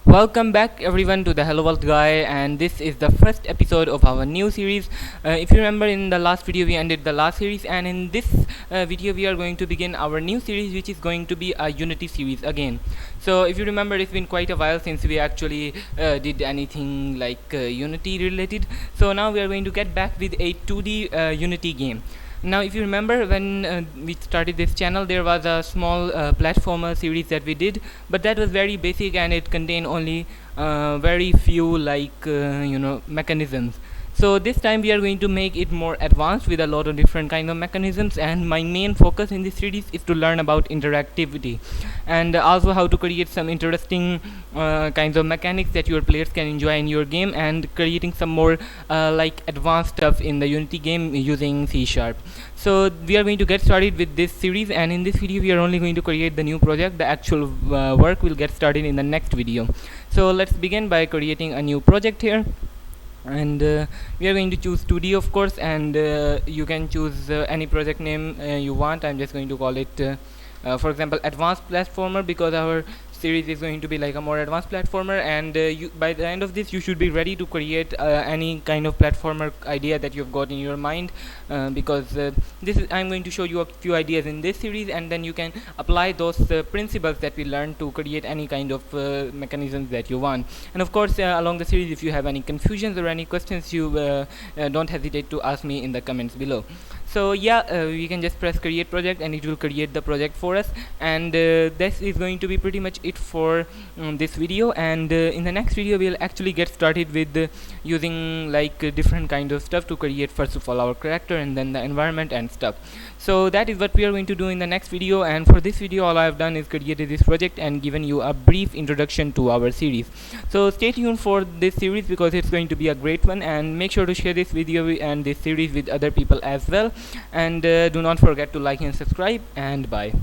Welcome back everyone to the Hello World Guy, and this is the first episode of our new series. If you remember, in the last video we ended the last series, and in this video we are going to begin our new series, which is going to be a Unity series again. So if you remember, it's been quite a while since we actually did anything like Unity related. So now we are going to get back with a 2D Unity game. Now if you remember, when we started this channel, there was a small platformer series that we did, but that was very basic and it contained only very few mechanisms. So this time we are going to make it more advanced with a lot of different kind of mechanisms, and my main focus in this series is to learn about interactivity and also how to create some interesting kinds of mechanics that your players can enjoy in your game, and creating some more like advanced stuff in the Unity game using C#. So we are going to get started with this series, and in this video we are only going to create the new project. The actual work will get started in the next video. So let's begin by creating a new project here, and we are going to choose 2D, of course, and you can choose any project name you want. I'm just going to call it for example, advanced platformer, because our series is going to be like a more advanced platformer, and by the end of this you should be ready to create any kind of platformer idea that you've got in your mind, because I'm going to show you a few ideas in this series, and then you can apply those principles that we learned to create any kind of mechanisms that you want. And of course, along the series, if you have any confusions or any questions, you don't hesitate to ask me in the comments below. So yeah, we can just press create project and it will create the project for us, and this is going to be pretty much it for this video. And in the next video we'll actually get started with using like different kind of stuff to create, first of all, our character and then the environment and stuff. So that is what we are going to do in the next video, and for this video all I have done is created this project and given you a brief introduction to our series. So stay tuned for this series because it's going to be a great one, and make sure to share this video and this series with other people as well, and do not forget to like and subscribe, and bye.